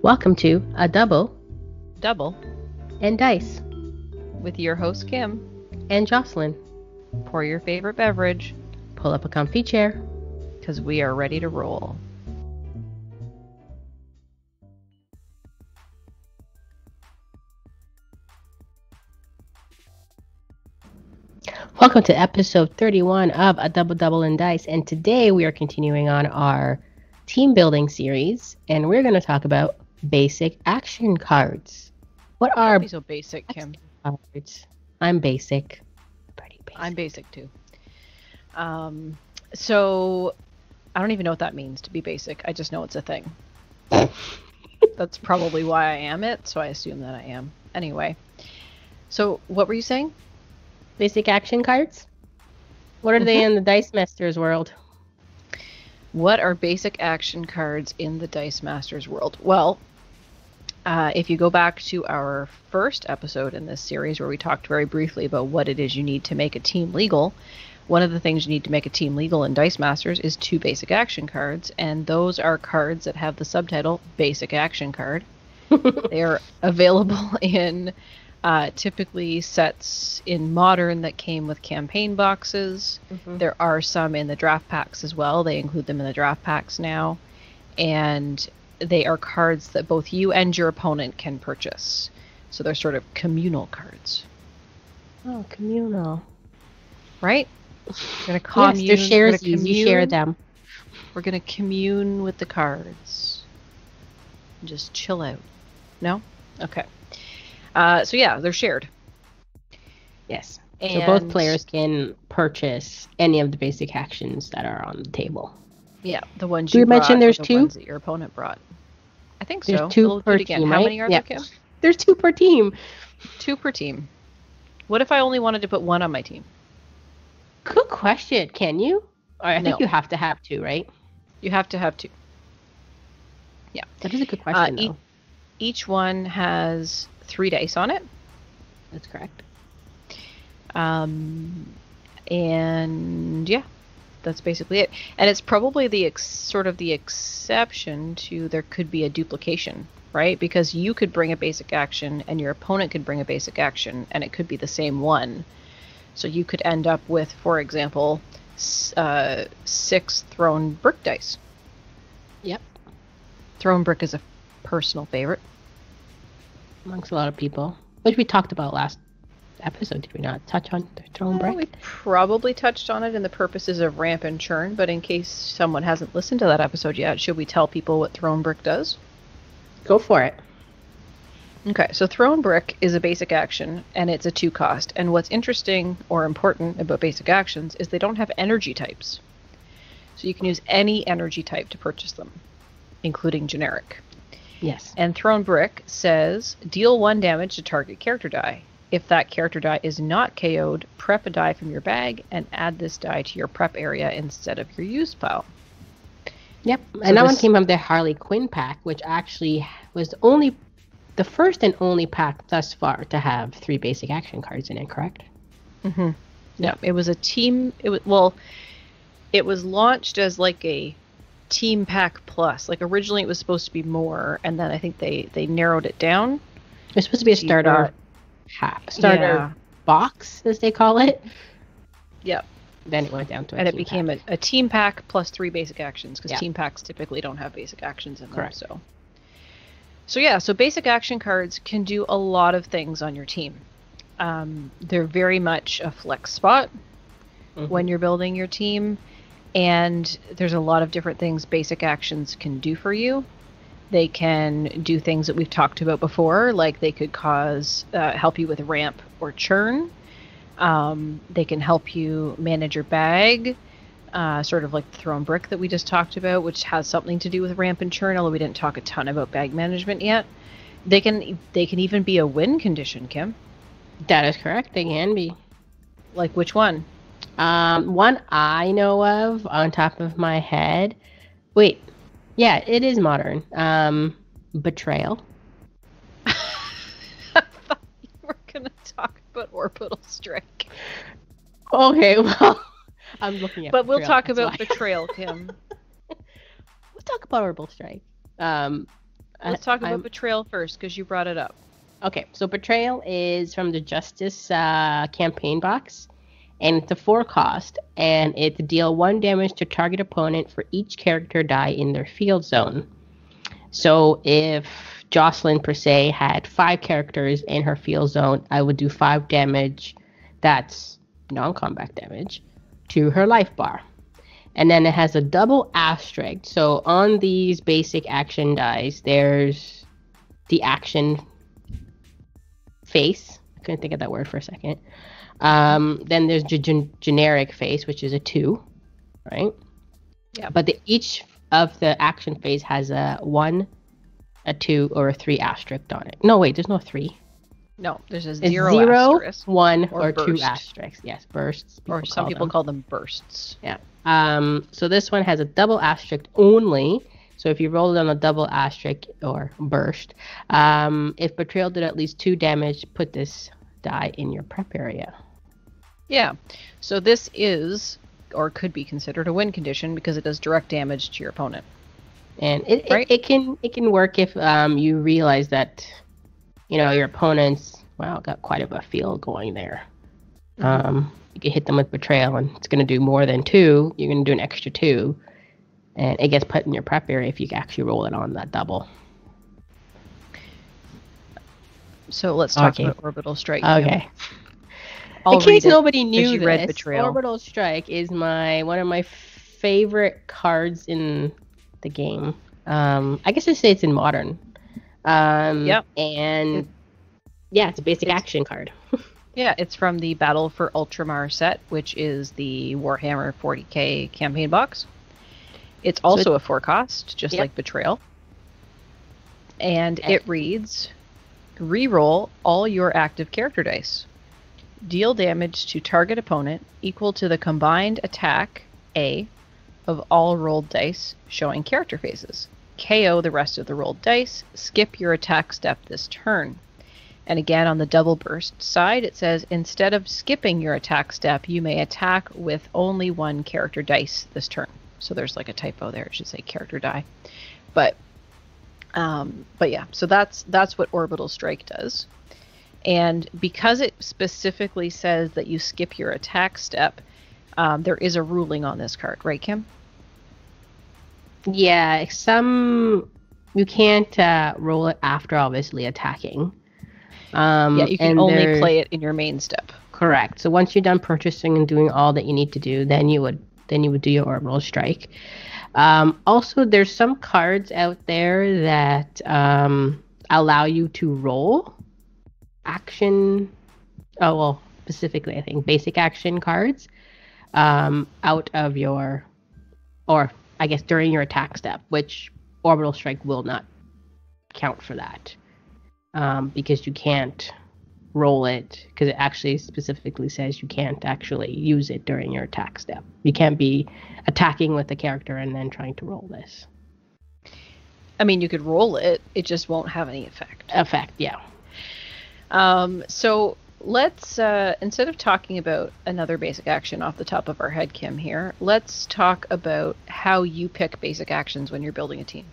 Welcome to A Double Double and Dice with your host Kim. and Jocelyn. Pour your favorite beverage Pull up a comfy chair. because we are ready to roll. Welcome to episode 31 of A Double and Dice, and today we are continuing on our team building series, and we're going to talk about basic action cards. What are Don't be so basic, Kim. cards? I'm basic. Pretty basic. I'm basic too. So I don't even know what that means to be basic. I just know it's a thing. That's probably why I am it, so I assume that I am. Anyway, so what were you saying? Basic action cards? What are they in the Dice Masters world? What are basic action cards in the Dice Masters world? Well, if you go back to our first episode in this series where we talked very briefly about what it is you need to make a team legal, one of the things you need to make a team legal in Dice Masters is 2 basic action cards, and those are cards that have the subtitle Basic Action Card. They are available in typically sets in Modern that came with campaign boxes. Mm-hmm. There are some in the draft packs as well. They include them in the draft packs now. And they are cards that both you and your opponent can purchase. So they're sort of communal cards. Oh, communal. Right? We're going to commune. Yes, they're sharesies. You share them. We're going to commune with the cards. And just chill out. No? Okay. So yeah, they're shared. Yes. And So both players can purchase any of the basic actions that are on the table. Yeah, the ones Did you we mention brought, there's the 2? ones that your opponent brought. I think so. There's 2 We'll per do it again. team, How right? many are Yep. there, Kim? There's 2 per team. 2 per team. What if I only wanted to put 1 on my team? Good question. Can you? Or I think No. you have to have 2, right? You have to have 2. Yeah. That is a good question, though. Each one has 3 dice on it. That's correct. And yeah, that's basically it. And it's probably the sort of the exception to there could be a duplication, right? Because you could bring a basic action and your opponent could bring a basic action and it could be the same one. So you could end up with, for example, 6 thrown brick dice. Yep. Thrown brick is a personal favorite. Amongst a lot of people. Which we talked about last episode, did we not touch on the throne break? We probably touched on it in the purposes of ramp and churn, but in case someone hasn't listened to that episode yet, should we tell people what thrown brick does? Go for it. Okay, so thrown brick is a basic action, and it's a 2 cost. And what's interesting or important about basic actions is they don't have energy types. So you can use any energy type to purchase them, including generic. Yes. And thrown brick says, deal 1 damage to target character die. If that character die is not KO'd, prep a die from your bag and add this die to your prep area instead of your used pile. Yep. So And that one came from the Harley Quinn pack, which actually was the first and only pack thus far to have 3 basic action cards in it, correct? Mm-hmm. Yeah, it was a team. It was launched as like a team pack plus. Like originally it was supposed to be more, and then I think they narrowed it down. It's supposed to be a starter box, as they call it. Yep. Then it went down to a And it team became pack. a team pack plus 3 basic actions, because Yeah. team packs typically don't have basic actions in them. Correct. So basic action cards can do a lot of things on your team. They're very much a flex spot when you're building your team, and there's a lot of different things basic actions can do for you. They can do things that we've talked about before, like they could help you with ramp or churn. They can help you manage your bag, sort of like the thrown brick that we just talked about, which has something to do with ramp and churn, although we didn't talk a ton about bag management yet. They can even be a win condition, Kim. That is correct. They can be. Like which one? One I know of on top of my head. Wait. Yeah, it is modern. Betrayal. I thought you were going to talk about orbital strike. Okay, well, I'm looking at But we'll Betrayal, talk that's about why. betrayal, Kim. Let's talk about orbital strike. let's talk about betrayal first because you brought it up. Okay, so betrayal is from the Justice campaign box, and it's a 4 cost, and it's deal 1 damage to target opponent for each character die in their field zone. So if Jocelyn, per se, had 5 characters in her field zone, I would do 5 damage, that's non-combat damage, to her life bar. And then it has a double asterisk. So on these basic action dice, there's the action face. I couldn't think of that word for a second. Then there's generic face, which is a 2, right? Yeah. But each of the action phase has a 1, a 2, or a 3 asterisk on it. No, wait, there's no 3. No, there's a 0 asterisk. 1, or 2 asterisks. Yes, bursts. Or some people call them bursts. Yeah. So this one has a double asterisk only. So if you roll it on a double asterisk or burst, if betrayal did at least 2 damage, put this die in your prep area. Yeah. So this is, or could be considered, a win condition because it does direct damage to your opponent. And it can work if you realize that, your opponent's got quite a field going there. You can hit them with betrayal, and it's going to do more than 2. You're going to do an extra 2, and it gets put in your prep area if you actually roll it on that double. So let's talk about Orbital Strike. Okay. In case nobody knew this, Orbital Strike is one of my favorite cards in the game. I guess I'd say it's in Modern. Yep. And it's a basic action card. Yeah, it's from the Battle for Ultramar set, which is the Warhammer 40k campaign box. It's also a 4 cost, just like Betrayal. And it reads, reroll all your active character dice. Deal damage to target opponent equal to the combined attack A of all rolled dice showing character phases. KO the rest of the rolled dice. Skip your attack step this turn. And again, on the double burst side, it says, instead of skipping your attack step, you may attack with only 1 character dice this turn. So there's like a typo there. It should say character die. But yeah, so that's what Orbital Strike does. And because it specifically says that you skip your attack step, there is a ruling on this card, right, Kim? Yeah, you can't roll it after obviously attacking. You can only play it in your main step. Correct. So once you're done purchasing and doing all that you need to do, then you would do your Orbital Strike. Also, there's some cards out there that allow you to roll action. Oh, well, specifically, I think basic action cards out of your, or I guess during your attack step, which Orbital Strike will not count for that. Because you can't roll it, because it actually specifically says you can't actually use it during your attack step. You can't be attacking with the character and then trying to roll this. I mean, you could roll it, it just won't have any effect. Yeah. So let's, instead of talking about another basic action off the top of our head, Kim, here, let's talk about how you pick basic actions when you're building a team.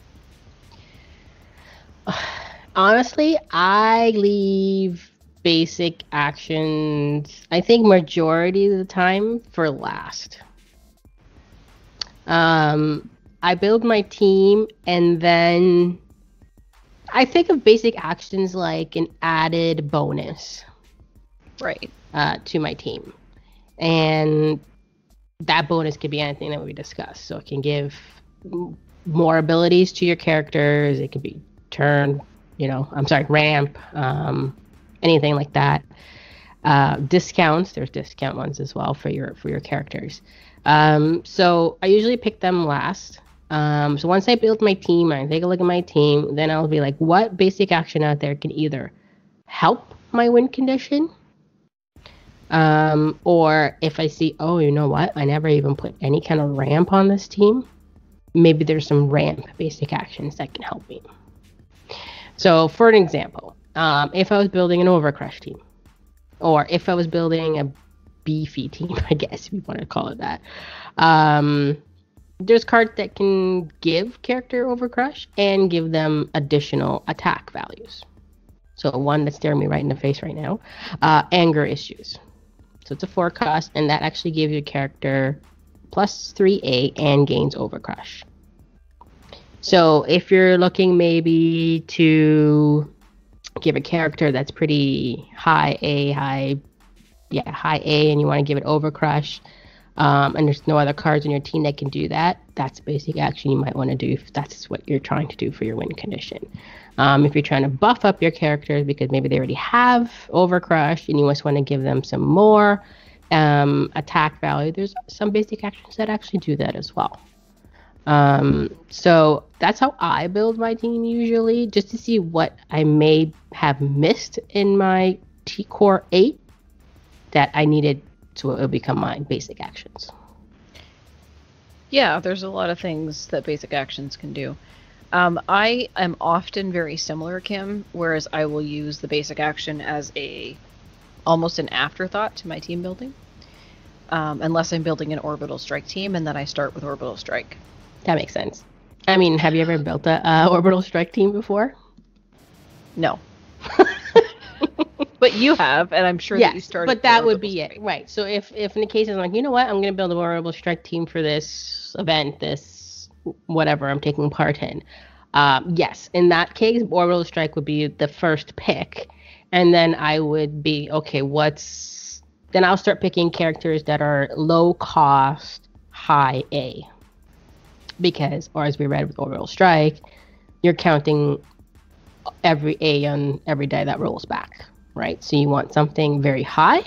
Honestly, I leave basic actions, I think majority of the time, for last. I build my team, and then I think of basic actions like an added bonus. Right. To my team. And that bonus could be anything that we discussed. So it can give more abilities to your characters. It could be ramp, anything like that. Discounts, there's discount ones as well for your characters. So I usually pick them last. So once I build my team, I take a look at my team, then I'll be like, what basic action out there can either help my win condition, or if I see, you know what, I never even put any kind of ramp on this team, maybe there's some ramp basic actions that can help me. So, for an example, if I was building an Overcrush team, or if I was building a beefy team, I guess if you want to call it that, there's cards that can give character overcrush and give them additional attack values. So one that's staring me right in the face right now, anger issues. So it's a 4 cost, and that actually gives your character plus 3A and gains overcrush. So if you're looking maybe to give a character that's pretty high A, and you want to give it overcrush, and there's no other cards in your team that can do that, that's a basic action you might want to do if that's what you're trying to do for your win condition. If you're trying to buff up your characters because maybe they already have overcrush and you just want to give them some more attack value, there's some basic actions that actually do that as well. So that's how I build my team usually, just to see what I may have missed in my T-Core 8 that I needed to become my basic actions. Yeah, there's a lot of things that basic actions can do. I am often very similar, Kim, whereas I will use the basic action as almost an afterthought to my team building, unless I'm building an orbital strike team, and then I start with orbital strike. That makes sense. I mean, have you ever built a orbital strike team before? No. But you have, and I'm sure that you started. But that would be it, right? So if in the case I'm like, you know what, I'm going to build a orbital strike team for this event, this whatever I'm taking part in. Yes, in that case, orbital strike would be the first pick, and then I would be okay. Then I'll start picking characters that are low cost, high A, because, or as we read with orbital strike, you're counting every A on every die that rolls back. Right, so you want something very high,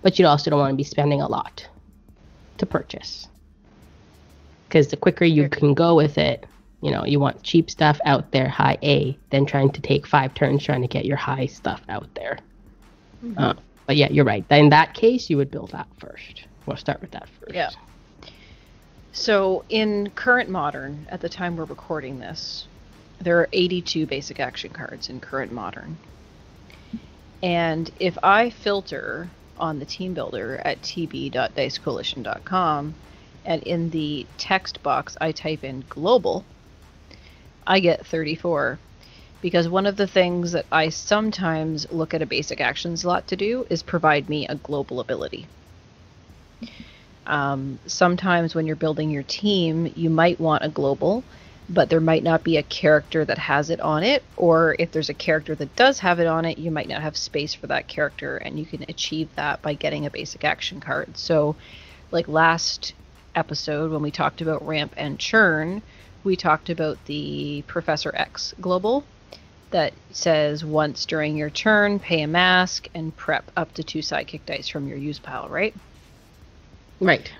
but you also don't want to be spending a lot to purchase. Because the quicker you can go with it, you want cheap stuff out there, high A, than trying to take 5 turns trying to get your high stuff out there. Mm-hmm. But yeah, you're right. In that case, you would build that first. We'll start with that first. Yeah. So in current modern, at the time we're recording this, there are 82 basic action cards in current modern. And if I filter on the team builder at tb.dicecoalition.com, and in the text box I type in global, I get 34. Because one of the things that I sometimes look at a basic action slot to do is provide me a global ability. Sometimes when you're building your team, you might want a global, but there might not be a character that has it on it, or if there's a character that does have it on it, you might not have space for that character, and you can achieve that by getting a basic action card. So, like last episode when we talked about ramp and churn, we talked about the Professor X global that says once during your turn, pay a mask and prep up to 2 sidekick dice from your use pile, right? Right.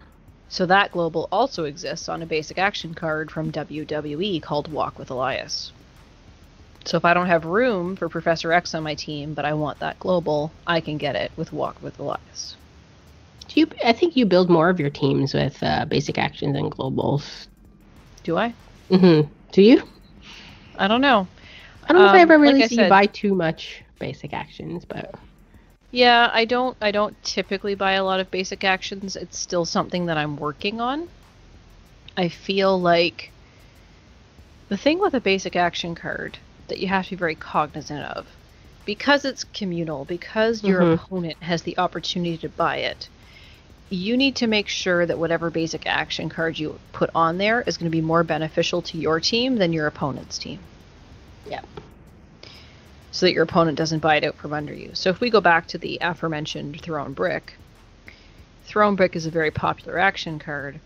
So that global also exists on a basic action card from WWE called Walk with Elias. So if I don't have room for Professor X on my team, but I want that global, I can get it with Walk with Elias. I think you build more of your teams with basic actions and globals. Do I? Mm-hmm. Do you? I don't know. I don't know if I ever really see you buy too much basic actions, but... Yeah, I don't typically buy a lot of basic actions. It's still something that I'm working on. I feel like the thing with a basic action card that you have to be very cognizant of, because it's communal, because your opponent has the opportunity to buy it, you need to make sure that whatever basic action card you put on there is going to be more beneficial to your team than your opponent's team. Yeah. So that your opponent doesn't buy it out from under you. So if we go back to the aforementioned Thrown Brick is a very popular action card.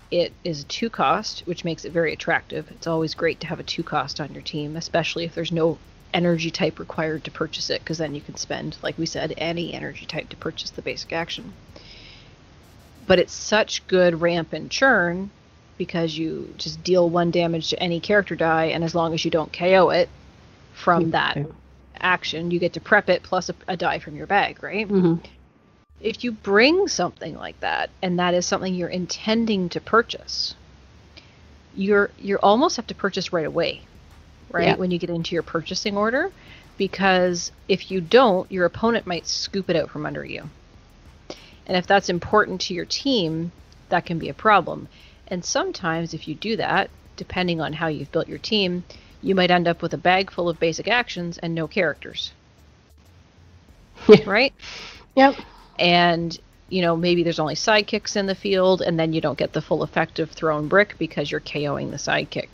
It is a 2 cost, which makes it very attractive. It's always great to have a 2 cost on your team, especially if there's no energy type required to purchase it, because then you can spend, like we said, any energy type to purchase the basic action. But it's such good ramp and churn because you just deal 1 damage to any character die, and as long as you don't KO it from that action, you get to prep it plus a die from your bag, right? Mm-hmm. If you bring something like that, and that is something you're intending to purchase, you're almost have to purchase right away, right? When you get into your purchasing order, because if you don't, your opponent might scoop it out from under you. And if that's important to your team, that can be a problem. And sometimes if you do that, depending on how you've built your team, you might end up with a bag full of basic actions and no characters. Right? Yep. And, maybe there's only sidekicks in the field, and then you don't get the full effect of thrown brick because you're KOing the sidekick.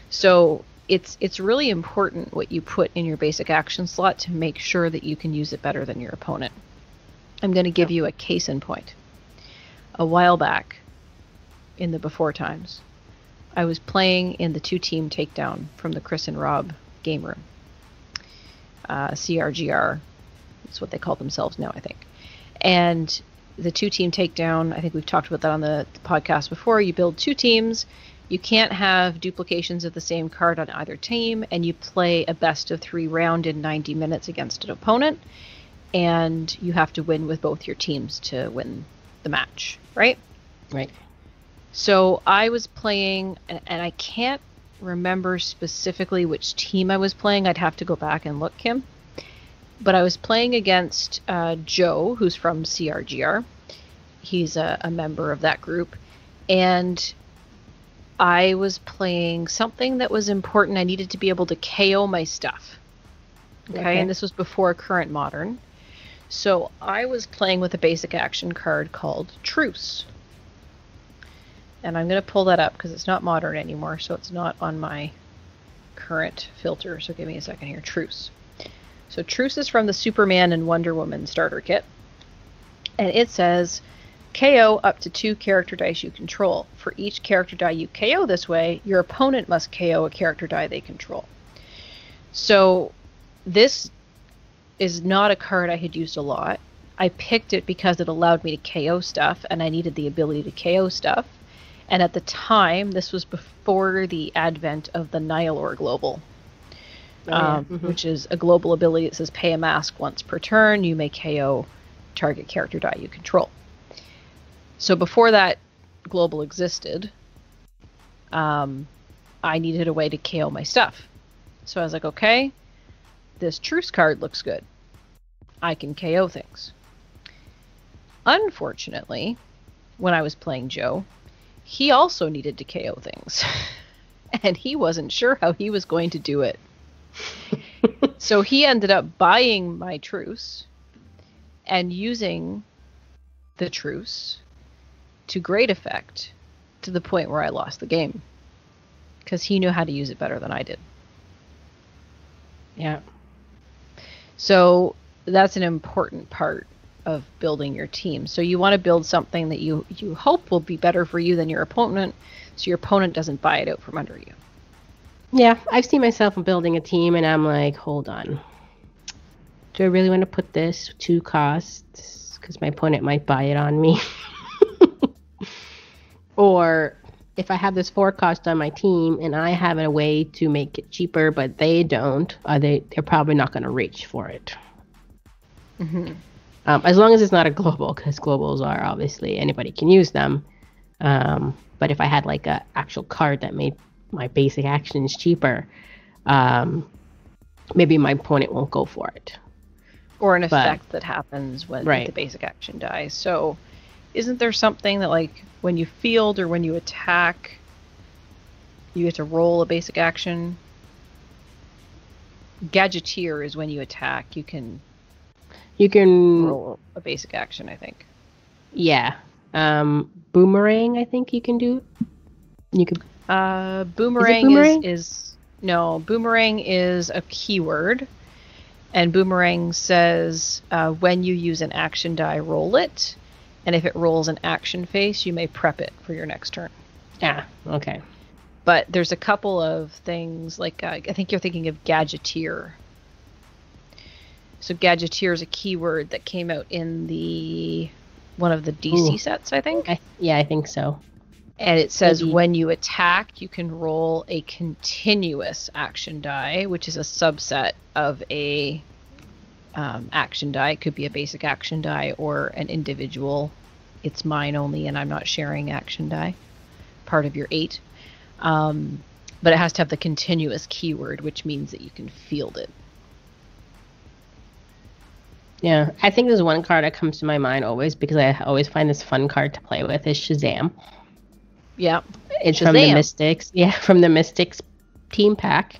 So it's really important what you put in your basic action slot to make sure that you can use it better than your opponent. I'm going to give you a case in point. A while back, in the before times, I was playing in the 2-team takedown from the Chris and Rob game room. CRGR, that's what they call themselves now, I think. And the 2-team takedown, I think we've talked about that on the podcast before. You build 2 teams. You can't have duplications of the same card on either team, and you play a best of 3 round in 90 minutes against an opponent, and you have to win with both your teams to win the match, right? Right. So I was playing, and I can't remember specifically which team I was playing. I'd have to go back and look, Kim. But I was playing against Joe, who's from CRGR. He's a member of that group. And I was playing something that was important. I needed to be able to KO my stuff. Okay. And this was before Current Modern. So I was playing with a basic action card called Truce. And I'm going to pull that up because it's not modern anymore, so it's not on my current filter. So give me a second here. Truce. So Truce is from the Superman and Wonder Woman starter kit. And it says, KO up to 2 character dice you control. For each character die you KO this way, your opponent must KO a character die they control. So this is not a card I had used a lot. I picked it because it allowed me to KO stuff, and I needed the ability to KO stuff. And at the time, this was before the advent of the Nihilor Global, which is a global ability that says pay a mask once per turn. You may KO target character die you control. So before that global existed, I needed a way to KO my stuff. So I was like, okay, this Truce card looks good. I can KO things. Unfortunately, when I was playing Joe, he also needed to KO things. And he wasn't sure how he was going to do it. So he ended up buying my Truce and using the Truce to great effect, to the point where I lost the game. Because he knew how to use it better than I did. Yeah. So that's an important part of building your team. So you want to build something that you hope will be better for you than your opponent, so your opponent doesn't buy it out from under you. Yeah, I've seen myself building a team, and I'm like, hold on. Do I really want to put this 2 costs? Because my opponent might buy it on me. Or if I have this 4 cost on my team, and I have a way to make it cheaper, but they don't, they're probably not going to reach for it. Mm-hmm. As long as it's not a global, because globals are obviously anybody can use them. But if I had like a actual card that made my basic actions cheaper, maybe my opponent won't go for it. Or an effect that happens when the basic action dies. So isn't there something that, like, when you field or when you attack, you get to roll a basic action? Gadgeteer is when you attack. You can roll a basic action, I think. Yeah. Boomerang, I think you can do. You could. Boomerang is boomerang is a keyword, and boomerang says when you use an action die, roll it, and if it rolls an action face, you may prep it for your next turn. Ah, okay. But there's a couple of things, like I think you're thinking of Gadgeteer. So Gadgeteer is a keyword that came out in one of the DC sets, I think. I think so. And it says when you attack, you can roll a continuous action die, which is a subset of a action die. It could be a basic action die or an individual, it's mine only and I'm not sharing action die, part of your 8. But it has to have the continuous keyword, which means that you can field it. Yeah, I think there's one card that comes to my mind always, because I always find this fun card to play with, is Shazam. Yeah. It's from the Mystics. Yeah, from the Mystics team pack.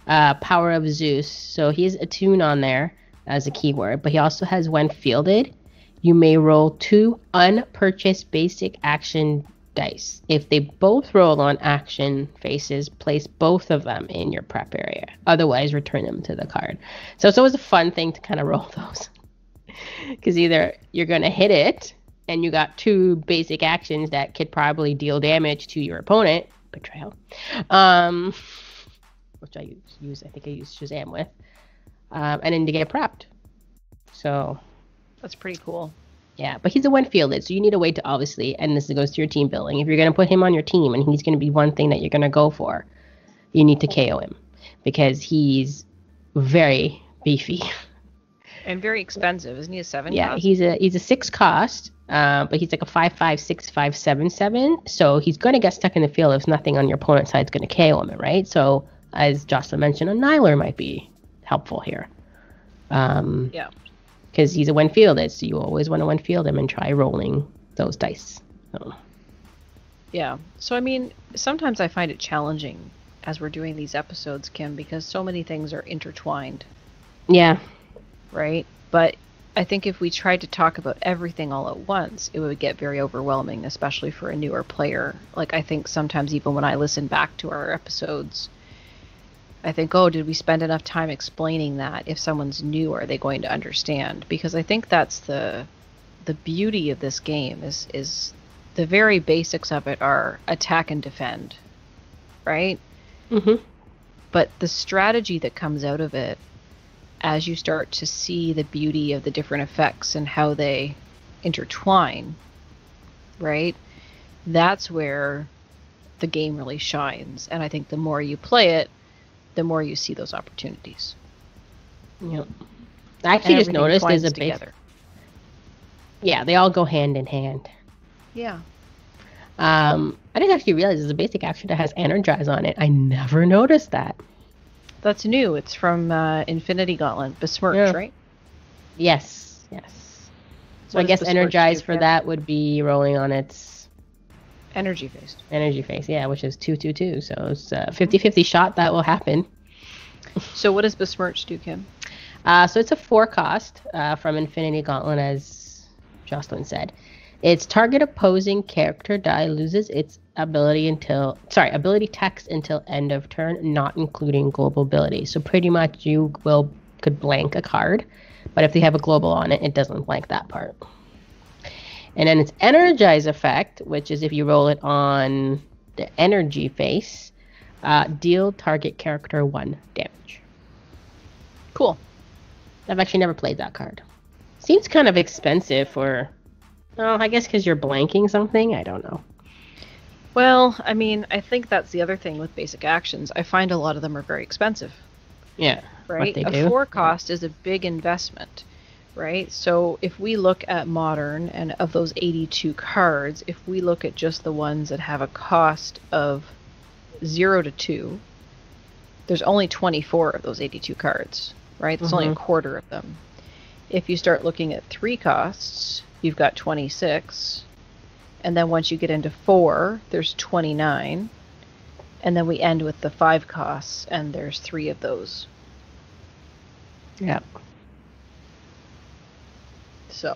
Power of Zeus. So he has attune on there as a keyword, but he also has when fielded, you may roll 2 unpurchased basic action dice. If they both roll on action faces, place both of them in your prep area. Otherwise, return them to the card. So it's always a fun thing to kind of roll those. Because either you're going to hit it, and you got 2 basic actions that could probably deal damage to your opponent. Betrayal. Which I think I use Shazam with. And then to get prepped. So that's pretty cool. Yeah, but he's a when fielded, so you need a way to obviously, and this goes to your team building. If you're going to put him on your team and he's going to be one thing that you're going to go for, you need to KO him because he's very beefy. And very expensive. Isn't he a 7 Yeah, cost? he's a 6 cost, but he's like a 5/5, 6/5, 7/7. So he's going to get stuck in the field if nothing on your opponent's side is going to KO him, right? So as Jocelyn mentioned, a Niler might be helpful here. Yeah. Because he's a when fielded, so you always want to when field him and try rolling those dice. So. Yeah. So, I mean, sometimes I find it challenging as we're doing these episodes, Kim, because so many things are intertwined. Yeah. Right? But I think if we tried to talk about everything all at once, it would get very overwhelming, especially for a newer player. Like, I think sometimes even when I listen back to our episodes, I think, oh, did we spend enough time explaining that? If someone's new, are they going to understand? Because I think that's the beauty of this game is the very basics of it are attack and defend, right? Mm-hmm. But the strategy that comes out of it, as you start to see the beauty of the different effects and how they intertwine, right? That's where the game really shines. And I think the more you play it, the more you see those opportunities. Yep. I actually just noticed there's a big... Yeah, they all go hand in hand. Yeah. I didn't actually realize there's a basic action that has Energize on it. I never noticed that. That's new. It's from Infinity Gauntlet. Besmirch, right? Yes. So I guess Energize for that would be rolling on its... Energy phase. Energy phase, yeah, which is 2/2/2. So it's a 50-50 shot that will happen. So what does Besmirch do, Kim? So it's a 4 cost from Infinity Gauntlet, as Jocelyn said. Its target opposing character die loses its ability text until end of turn, not including global ability. So pretty much you could blank a card, but if they have a global on it, it doesn't blank that part. And then its Energize effect, which is if you roll it on the energy face, deal target character 1 damage. Cool. I've actually never played that card. Seems kind of expensive for... Well, I guess because you're blanking something? I don't know. Well, I mean, I think that's the other thing with basic actions. I find a lot of them are very expensive. Yeah. Right? A 4 cost is a big investment. Right? So if we look at Modern, and of those 82 cards, if we look at just the ones that have a cost of 0 to 2, there's only 24 of those 82 cards. Right? There's only a quarter of them. If you start looking at 3 costs, you've got 26. And then once you get into 4, there's 29. And then we end with the 5 costs, and there's 3 of those. Yeah. So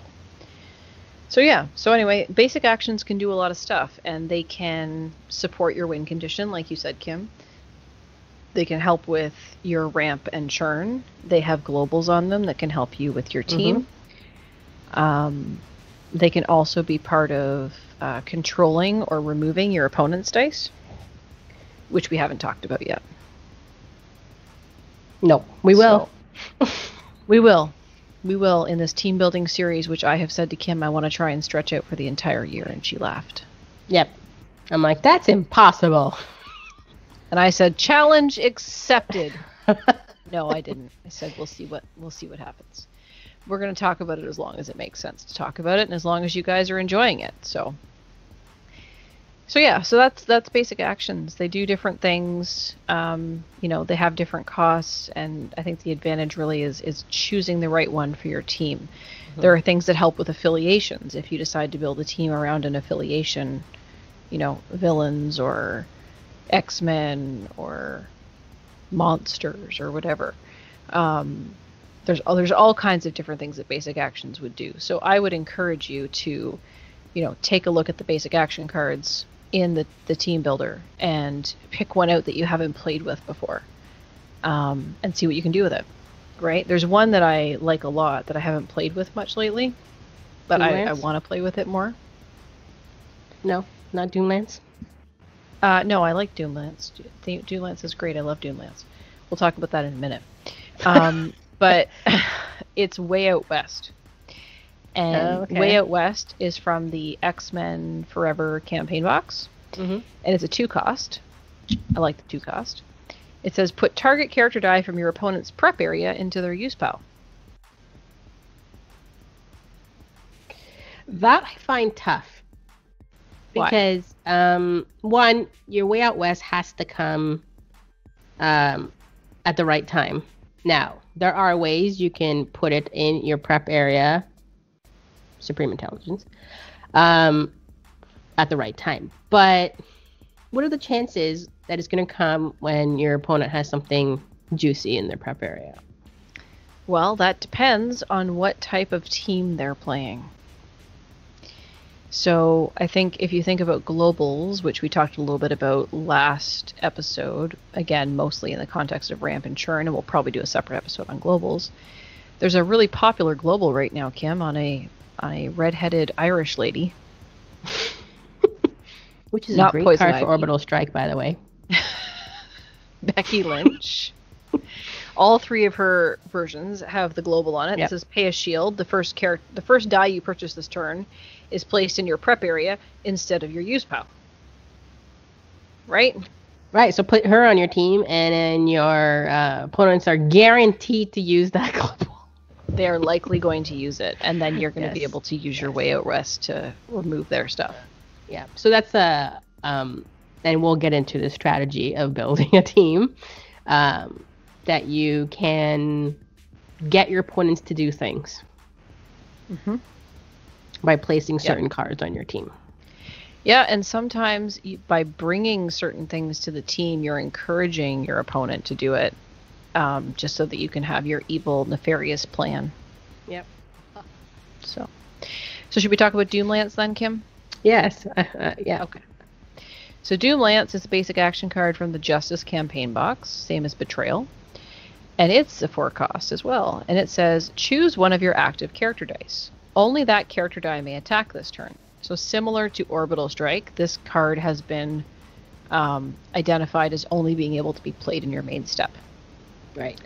yeah. So anyway, basic actions can do a lot of stuff, and they can support your win condition, like you said, Kim. They can help with your ramp and churn. They have globals on them that can help you with your team. They can also be part of controlling or removing your opponent's dice, which we haven't talked about yet. No, we will. We will. We will in this team building series, which I have said to Kim I want to try and stretch out for the entire year, and she laughed. Yep. I'm like, that's impossible. And I said, challenge accepted. No, I didn't. I said we'll see what happens. We're going to talk about it as long as it makes sense to talk about it, and as long as you guys are enjoying it. So yeah, so that's basic actions. They do different things. They have different costs, and I think the advantage really is choosing the right one for your team. There are things that help with affiliations. If you decide to build a team around an affiliation, villains or X-Men or monsters or whatever. There's all kinds of different things that basic actions would do. So I would encourage you to, take a look at the basic action cards in the team builder and pick one out that you haven't played with before, and see what you can do with it. Right? There's one that I like a lot that I haven't played with much lately, but I want to play with it more. No, not Doomlance? No, I like Doomlance. Doomlance is great. I love Doomlance. We'll talk about that in a minute. But it's Way Out West. And Way Out West is from the X-Men Forever campaign box. Mm-hmm. And it's a 2-cost. I like the 2-cost. It says, put target character die from your opponent's prep area into their use pile. That I find tough. Because, one, your Way Out West has to come at the right time. Now, there are ways you can put it in your prep area, Supreme Intelligence, at the right time. But what are the chances that it's going to come when your opponent has something juicy in their prep area? Well, that depends on what type of team they're playing. So I think if you think about globals, which we talked a little bit about last episode, again, mostly in the context of ramp and churn, and we'll probably do a separate episode on globals. There's a really popular global right now, Kim, on a red-headed Irish lady. Which is not a great card for Orbital Strike, by the way. Becky Lynch. All 3 of her versions have the global on it. Yep. It says pay a shield. The first die you purchase this turn is placed in your prep area instead of your use pile. Right? Right. So put her on your team, and then your opponents are guaranteed to use that global. They're likely going to use it, and then you're going to be able to use your Way Out West to remove their stuff. Yeah. So that's and we'll get into the strategy of building a team that you can get your opponents to do things. Mm-hmm. By placing certain cards on your team. Yeah, and sometimes by bringing certain things to the team, you're encouraging your opponent to do it, just so that you can have your evil, nefarious plan. Yep. So should we talk about Doomlance then, Kim? Yes. Yeah. Okay. So Doomlance is a basic action card from the Justice campaign box, same as Betrayal. And it's a 4-cost as well. And it says, choose one of your active character dice. Only that character die may attack this turn. So similar to Orbital Strike, this card has been identified as only being able to be played in your main step. Right.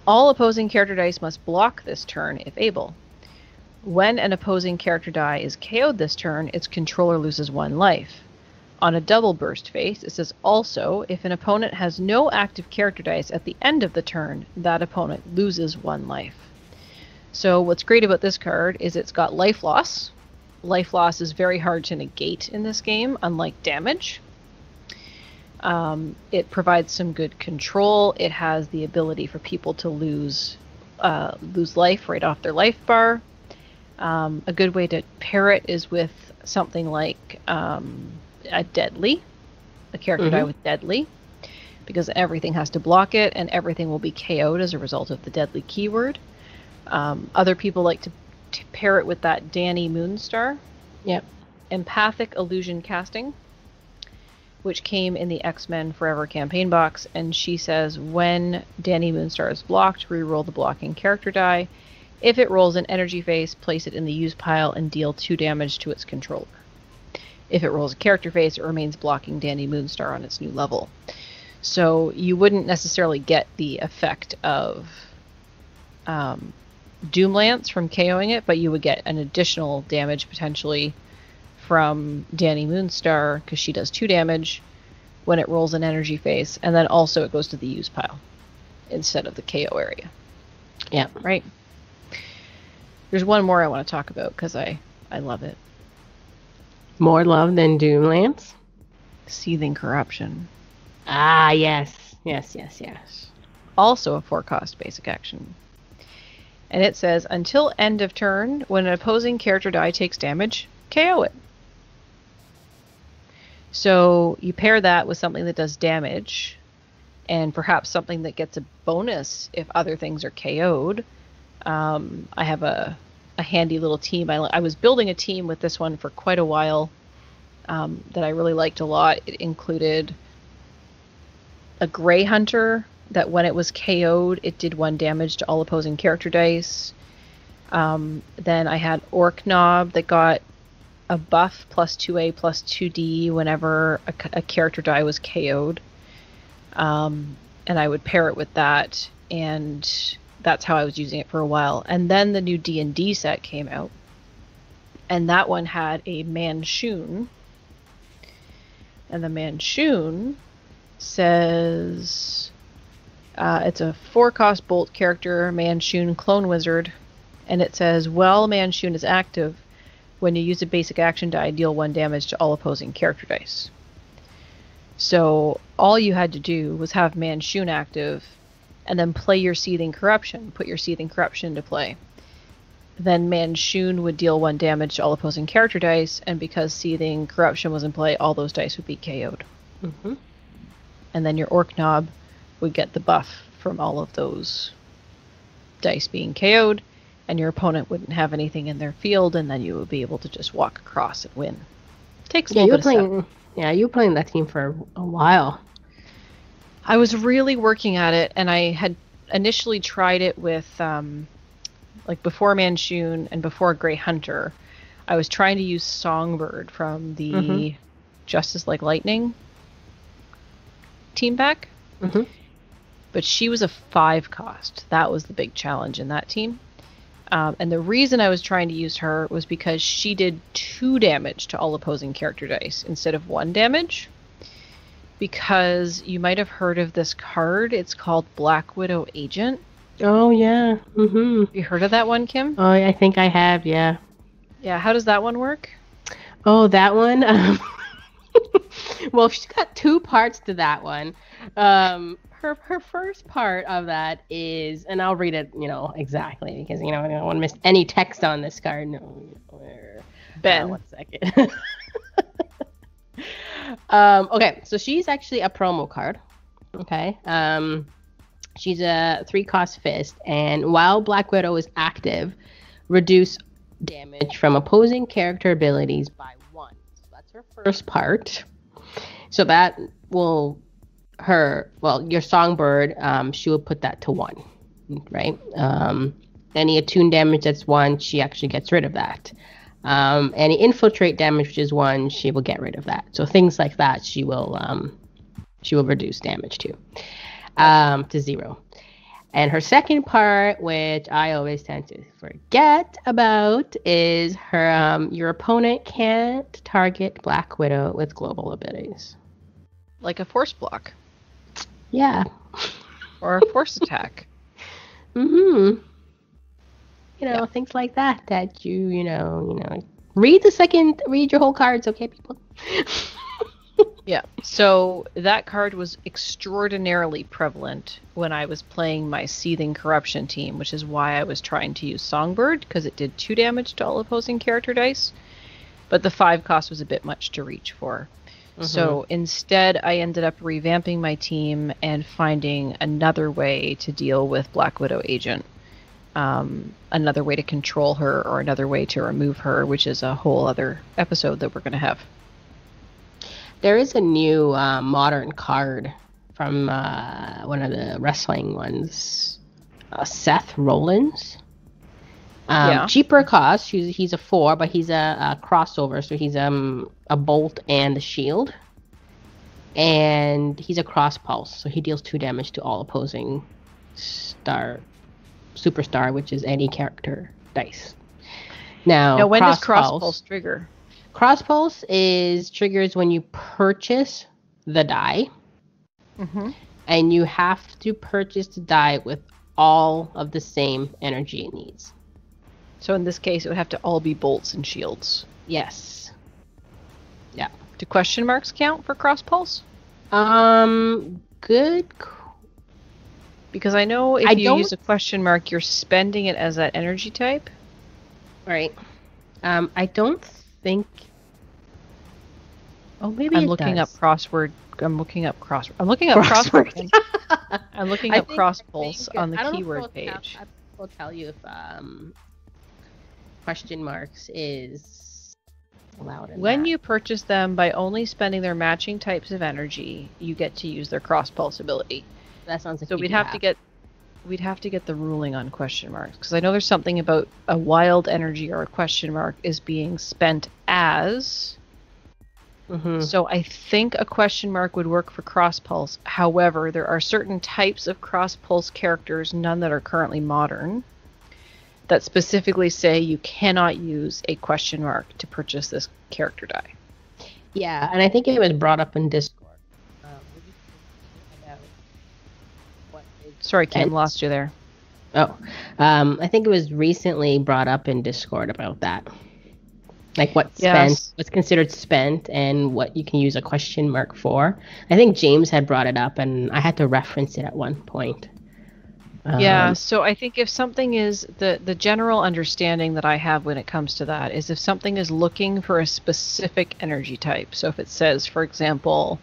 All opposing character dice must block this turn if able. When an opposing character die is KO'd this turn, its controller loses 1 life. On a double burst phase, it says also, if an opponent has no active character dice at the end of the turn, that opponent loses 1 life. So what's great about this card is it's got life loss. Life loss is very hard to negate in this game, unlike damage. It provides some good control. It has the ability for people to lose life right off their life bar. A good way to pair it is with something like a deadly, a character die with deadly, because everything has to block it and everything will be KO'd as a result of the deadly keyword. Other people like to pair it with that Danny Moonstar. Yep. Empathic Illusion Casting, which came in the X-Men Forever campaign box, and she says when Danny Moonstar is blocked, reroll the blocking character die. If it rolls an energy phase, place it in the use pile and deal 2 damage to its controller. If it rolls a character phase, it remains blocking Danny Moonstar on its new level. So you wouldn't necessarily get the effect of Doomlance from KOing it, but you would get an additional damage potentially from Danny Moonstar, because she does 2 damage when it rolls an energy phase, and then also it goes to the use pile instead of the KO area. Yeah. Right? There's one more I want to talk about because I love it. More love than Doomlance? Seething Corruption. Ah, yes. Yes. Also a 4-cost basic action. And it says, until end of turn, when an opposing character die takes damage, KO it. So you pair that with something that does damage, and perhaps something that gets a bonus if other things are KO'd. I have a handy little team. I was building a team with this one for quite a while that I really liked a lot. It included a Grey Hunter that when it was KO'd, it did 1 damage to all opposing character dice. Then I had Orc Knob that got a buff plus 2A plus 2D whenever a character die was KO'd. And I would pair it with that, and that's how I was using it for a while. And then the new D&D set came out, and that one had a Manshoon. And the Manshoon says it's a 4-cost bolt character, Manshoon Clone Wizard, and it says, while Manshoon is active, when you use a basic action die, deal 1 damage to all opposing character dice. So all you had to do was have Manshoon active, and then play your Seething Corruption. Put your Seething Corruption into play. Then Manshoon would deal 1 damage to all opposing character dice, and because Seething Corruption was in play, all those dice would be KO'd. Mm-hmm. And then your Orc Knob would get the buff from all of those dice being KO'd, and your opponent wouldn't have anything in their field, and then you would be able to just walk across and win. Takes a little bit of step. Yeah, you were playing that team for a while. I was really working at it, and I had initially tried it with, like before Manshoon and before Grey Hunter. I was trying to use Songbird from the Justice Like Lightning team pack. Mm-hmm. But she was a 5-cost. That was the big challenge in that team. And the reason I was trying to use her was because she did 2 damage to all opposing character dice instead of 1 damage. Because you might have heard of this card. It's called Black Widow Agent. Oh, yeah. Mm-hmm. Have you heard of that one, Kim? Oh, I think I have, yeah. Yeah, how does that one work? Oh, that one? Well, she's got 2 parts to that one. Her first part of that is, and I'll read it, exactly, because, I don't want to miss any text on this card. No, Ben. 1 second. Okay, so she's actually a promo card. Okay. She's a 3-cost fist, and while Black Widow is active, reduce damage from opposing character abilities by 1. So that's her first part. So that will your Songbird, she will put that to 1, right? Any attune damage that's 1, she actually gets rid of that. Any infiltrate damage, which is 1, she will get rid of that. So things like that, she will reduce damage to 0. And her second part, which I always tend to forget about, is her your opponent can't target Black Widow with global abilities. Like a force block. Yeah. Or a force attack. Mm-hmm. Things like that you read your whole cards, okay, people? Yeah. So that card was extraordinarily prevalent when I was playing my Seething Corruption team, which is why I was trying to use Songbird, because it did 2 damage to all opposing character dice. But the 5-cost was a bit much to reach for. Mm-hmm. So instead, I ended up revamping my team and finding another way to deal with Black Widow Agent. Another way to control her, or another way to remove her, which is a whole other episode that we're going to have. There is a new modern card from one of the wrestling ones, Seth Rollins. Cheaper cost. He's a 4, but he's a crossover, so he's a bolt and a shield. And he's a cross pulse, so he deals 2 damage to all opposing superstar, which is any character dice. Now when does cross pulse trigger? Cross pulse triggers when you purchase the die, and you have to purchase the die with all of the same energy it needs. So in this case, it would have to all be bolts and shields. Yes. Yeah. Do question marks count for cross pulse? Good. Because I know if you use a question mark, you're spending it as that energy type. Right. I don't think. Oh, maybe I'm it looking does. up crossword. I'm looking up crossword. I'm looking up crossword. I'm looking up cross pulse on the I don't know if keyword page. I'll tell you if question marks is allowed in When that. you purchase them by only spending their matching types of energy, you get to use their cross pulse ability. That sounds like so we'd have to get the ruling on question marks, because I know there's something about a wild energy or a question mark is being spent as. So I think a question mark would work for cross pulse. However, there are certain types of cross pulse characters, none that are currently modern, that specifically say you cannot use a question mark to purchase this character die. Yeah, and I think it was brought up in Discord. Sorry, Kim, lost you there. Oh, I think it was recently brought up in Discord about that. Like what's considered spent, and what you can use a question mark for. I think James had brought it up, and I had to reference it at one point. So I think if something is the general understanding that I have when it comes to that is if something is looking for a specific energy type. So if it says, for example,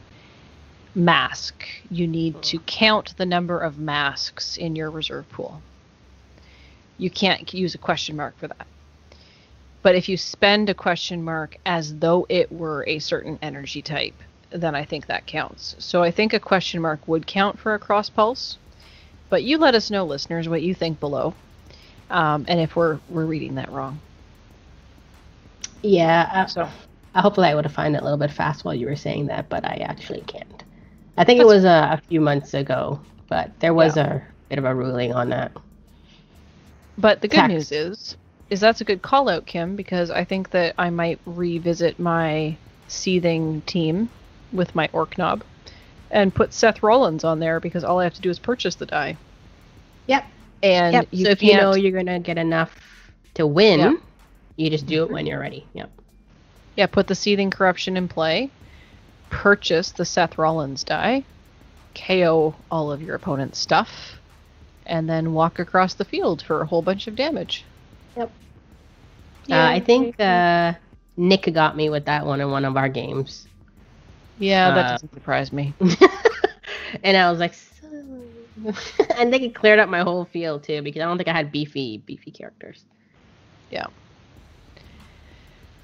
mask, you need to count the number of masks in your reserve pool. You can't use a question mark for that. But if you spend a question mark as though it were a certain energy type, then I think that counts. So I think a question mark would count for a cross pulse. But you let us know, listeners, what you think below, and if we're reading that wrong. Yeah. Hopefully I would have found it a little bit fast while you were saying that, but I actually can't. I think it was a few months ago, but there was a bit of a ruling on that. But the good news is that's a good call out, Kim, because I think that I might revisit my seething team with my orc knob and put Seth Rollins on there, because all I have to do is purchase the die. Yep. And so if you know you're going to get enough to win, you just do it when you're ready. Yep. Yeah, put the Seething Corruption in play, purchase the Seth Rollins die, KO all of your opponent's stuff, and then walk across the field for a whole bunch of damage. Yep. I think Nick got me with that one in one of our games. Yeah, that doesn't surprise me. And I was like, I think it cleared up my whole field too, because I don't think I had beefy characters. Yeah.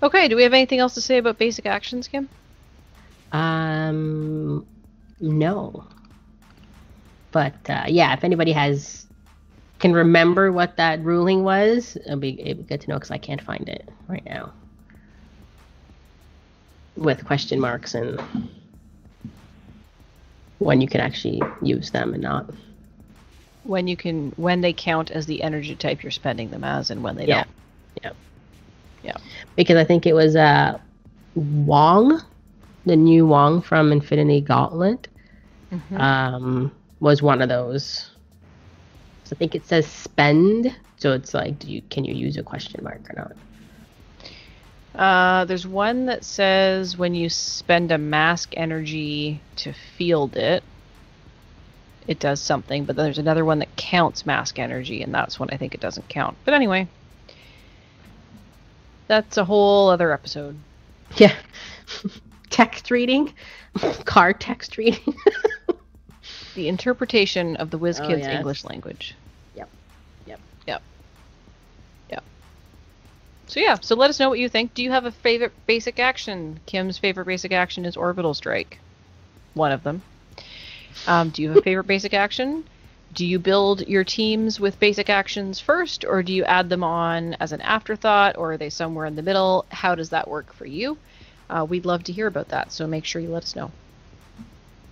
Okay, do we have anything else to say about basic actions, Kim? No. But if anybody can remember what that ruling was, it'd be good to know, because I can't find it right now. With question marks and when you can actually use them and not. When they count as the energy type you're spending them as, and when they don't. Yeah. Because I think it was Wong, the new Wong from Infinity Gauntlet, was one of those. So I think it says spend, so it's like, can you use a question mark or not? There's one that says when you spend a mask energy to field it, it does something, but then there's another one that counts mask energy, and that's when I think it doesn't count. But anyway, that's a whole other episode. Yeah. Text reading? Card text reading? The interpretation of the WizKids English language. Yep. So let us know what you think. Do you have a favorite basic action? Kim's favorite basic action is Orbital Strike. One of them. Do you have a favorite basic action? Do you build your teams with basic actions first, or do you add them on as an afterthought, or are they somewhere in the middle? How does that work for you? We'd love to hear about that, so make sure you let us know.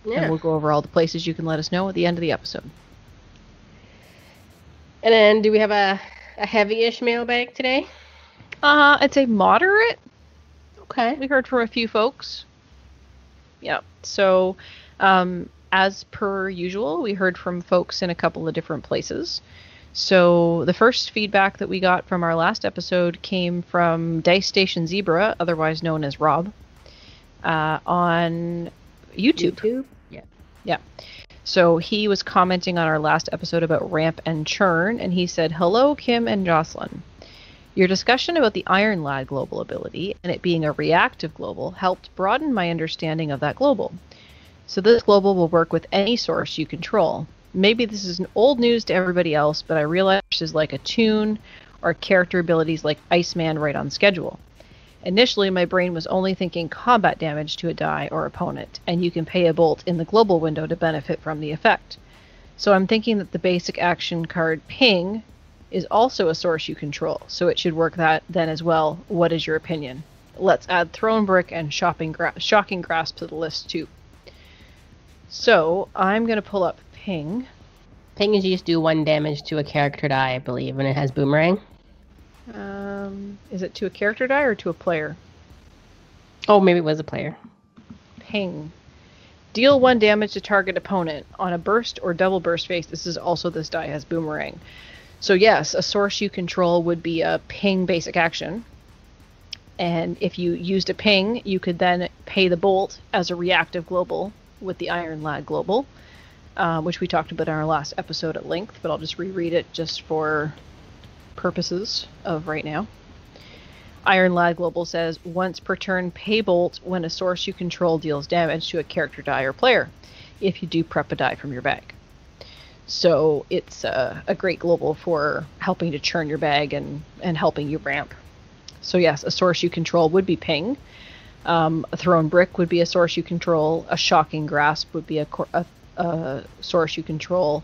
Yeah. And we'll go over all the places you can let us know at the end of the episode. And then, do we have a heavy-ish mailbag today? I'd say moderate. Okay. We heard from a few folks. Yeah. So, as per usual, we heard from folks in a couple of different places. So the first feedback that we got from our last episode came from Dice Station Zebra, otherwise known as Rob, on YouTube. Yeah. So he was commenting on our last episode about ramp and churn, and he said, "Hello, Kim and Jocelyn. Your discussion about the Iron Lad global ability and it being a reactive global helped broaden my understanding of that global. So this global will work with any source you control. Maybe this is an old news to everybody else, but I realize this is like a tune or character abilities like Iceman right on schedule. Initially, my brain was only thinking combat damage to a die or opponent, and you can pay a bolt in the global window to benefit from the effect. So I'm thinking that the basic action card Ping is also a source you control, so it should work that then as well. What is your opinion? Let's add Throne Brick and Shocking Grasp to the list too. So I'm going to pull up Ping. Ping is you just do 1 damage to a character die, I believe, and it has boomerang. Is it to a character die or to a player? Oh, maybe it was a player. Ping. Deal 1 damage to target opponent. On a burst or double burst phase, this die has boomerang. So yes, a source you control would be a Ping basic action. And if you used a Ping, you could then pay the bolt as a reactive global with the Iron Lad global, which we talked about in our last episode at length, but I'll just reread it just for purposes of right now. Iron Lad global says, once per turn, pay bolt when a source you control deals damage to a character die or player, if you do prep a die from your bag. So it's a great global for helping to churn your bag and helping you ramp. So yes, a source you control would be Ping. A Thrown Brick would be a source you control. A Shocking Grasp would be a source you control.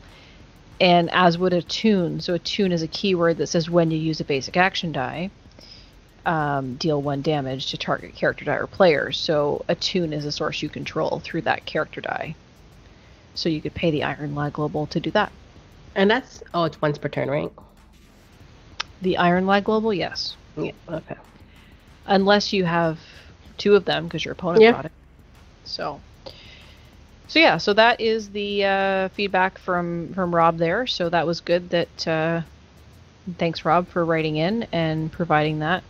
And as would a tune. So a tune is a keyword that says when you use a basic action die, deal 1 damage to target character die or player. So a tune is a source you control through that character die. So you could pay the Iron Lad global to do that. And that's, it's once per turn, right? The Iron Lad global, yes. Yeah, okay. Unless you have 2 of them because your opponent brought it. So yeah, so that is the feedback from Rob there. So that was good. That thanks, Rob, for writing in and providing that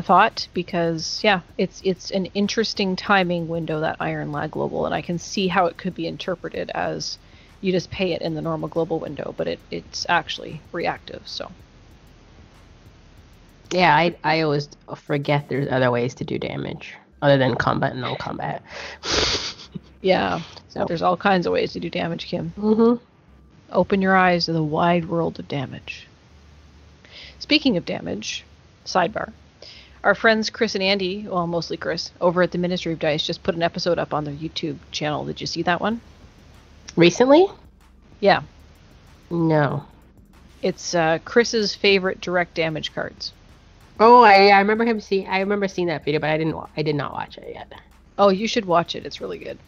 thought, because it's an interesting timing window, that Iron Lad global, and I can see how it could be interpreted as you just pay it in the normal global window, but it's actually reactive. So yeah, I always forget there's other ways to do damage other than combat and non-combat. Yeah, so there's all kinds of ways to do damage, Kim. Mm-hmm. Open your eyes to the wide world of damage. Speaking of damage, sidebar. Our friends Chris and Andy, well, mostly Chris, over at the Ministry of Dice just put an episode up on their YouTube channel. Did you see that one? Recently? Yeah. No. It's Chris's favorite direct damage cards. Oh, I remember I remember seeing that video, but I did not watch it yet. Oh, you should watch it. It's really good.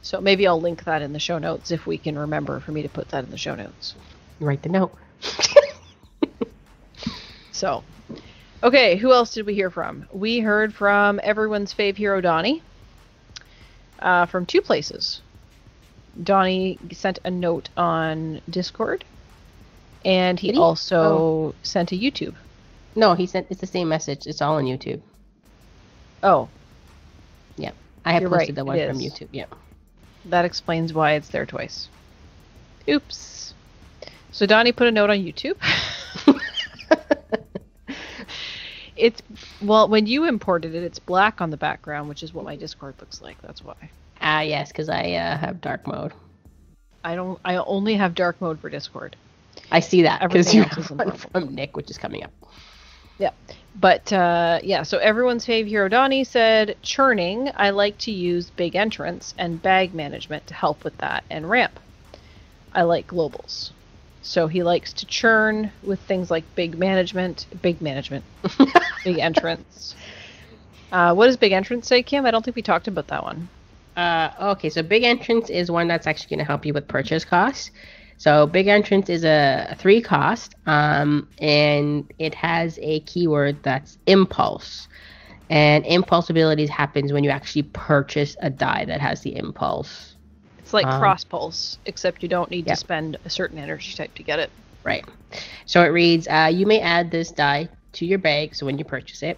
So maybe I'll link that in the show notes if we can remember for me to put that in the show notes. Write the note. So, okay, who else did we hear from? We heard from everyone's fave hero, Donnie, from 2 places. Donnie sent a note on Discord, and he also sent a YouTube. No, it's the same message. It's all on YouTube. Oh. Yeah. I have posted the one from YouTube. Yeah. That explains why it's there twice. Oops. So Donnie put a note on YouTube. When you imported it, it's black on the background, which is what my Discord looks like. That's why. Yes, because I have dark mode. I only have dark mode for Discord. I see that because you have one from Nick, which is coming up. Yeah. But, so everyone's fave hero Donnie said, churning, I like to use big entrance and bag management to help with that and ramp. I like globals. So he likes to churn with things like big entrance. What does big entrance say, Kim? I don't think we talked about that one. Okay, so big entrance is one that's actually going to help you with purchase costs. So big entrance is a 3 cost, and it has a keyword that's impulse. And impulse abilities happens when you actually purchase a die that has the impulse. It's like cross pulse, except you don't need to spend a certain energy type to get it. Right. So it reads, you may add this die to your bag, so when you purchase it,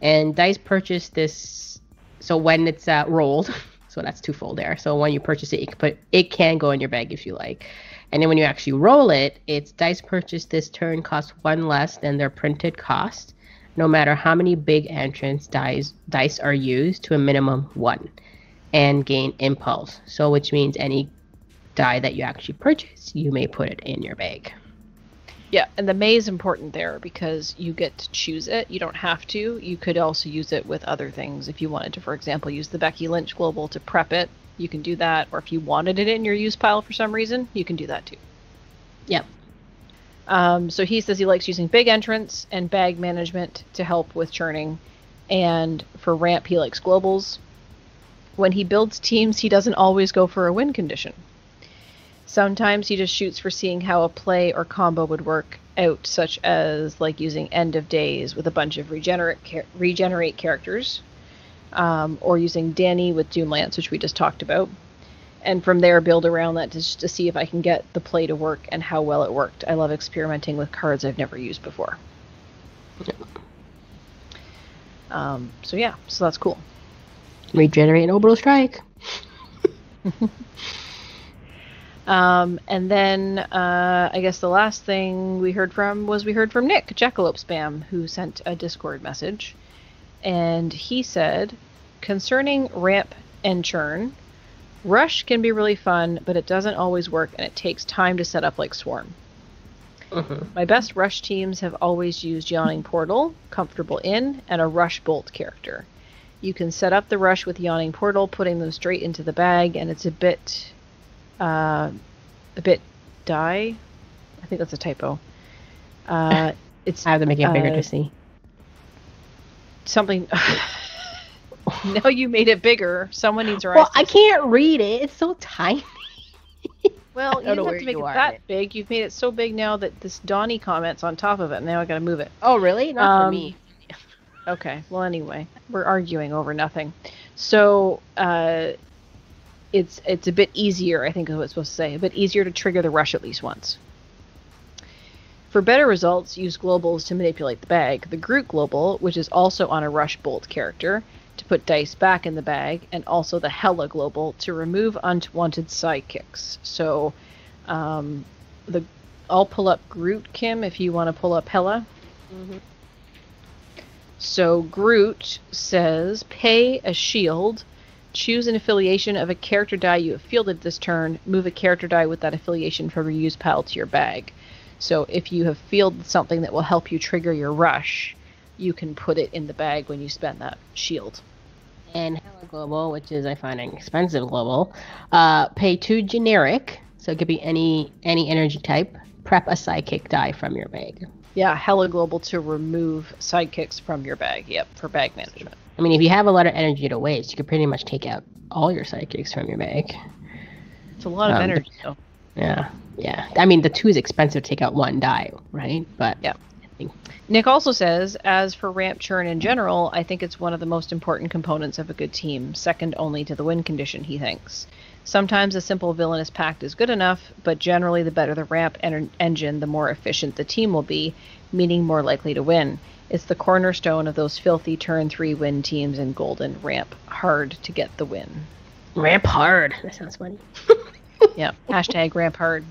and dice purchase this, so when it's rolled, So that's twofold there. So when you purchase it, it can go in your bag if you like. And then when you actually roll it, it's dice purchased this turn cost 1 less than their printed cost, no matter how many big entrance dice are used to a minimum 1, and gain impulse. So which means any die that you actually purchase, you may put it in your bag. Yeah, and the may is important there because you get to choose it. You don't have to. You could also use it with other things. If you wanted to, for example, use the Becky Lynch Global to prep it, you can do that. Or if you wanted it in your use pile for some reason, you can do that too. Yep. So he says he likes using big entrance and bag management to help with churning. And for ramp, he likes globals. When he builds teams, he doesn't always go for a win condition. Sometimes he just shoots for seeing how a play or combo would work out, such as like using End of Days with a bunch of regenerate characters, or using Danny with Doomlance, which we just talked about. And from there, build around that to see if I can get the play to work and how well it worked. I love experimenting with cards I've never used before. So yeah, so that's cool. Regenerate an Orbital Strike. And then I guess the last thing we heard from Nick, Jackalope Spam, who sent a Discord message. And he said, concerning ramp and churn, rush can be really fun, but it doesn't always work and it takes time to set up like Swarm. My best rush teams have always used Yawning Portal, Comfortable Inn, and a Rush Bolt character. You can set up the rush with Yawning Portal, putting them straight into the bag, and it's a bit die. I think that's a typo. It's I have to make it bigger to see. Something. No, you made it bigger. Someone needs to. Well, I can't read it. It's so tiny. Well, you don't have to make it that big. You've made it so big now that this Donnie comments on top of it. And now I got to move it. Oh, really? Not for me. Okay. Well, anyway, we're arguing over nothing. So, it's a bit easier, I think is what it's supposed to say. A bit easier to trigger the rush at least once. For better results, use globals to manipulate the bag. The Groot Global, which is also on a Rush Bolt character, to put dice back in the bag, and also the Hella Global to remove unwanted sidekicks. So, I'll pull up Groot, Kim, if you want to pull up Hella. So Groot says, pay a shield, choose an affiliation of a character die you have fielded this turn, move a character die with that affiliation from your use pile to your bag. So if you have fielded something that will help you trigger your rush, you can put it in the bag when you spend that shield. And Hella Global, which is I find an expensive global, pay 2 generic, so it could be any energy type. Prep a sidekick die from your bag. Yeah, Hella Global to remove sidekicks from your bag. Yep, for bag management. I mean, if you have a lot of energy to waste, you could pretty much take out all your sidekicks from your bag. It's a lot of energy, though. Yeah. I mean, the 2 is expensive to take out 1 die, right? But yeah. Nick also says, as for ramp churn in general, I think it's one of the most important components of a good team, second only to the win condition, he thinks. Sometimes a simple villainous pact is good enough, but generally the better the ramp engine, the more efficient the team will be, meaning more likely to win. It's the cornerstone of those filthy turn 3 win teams in Golden. Ramp hard to get the win. Ramp hard. That sounds funny. Yeah. Hashtag ramp hard.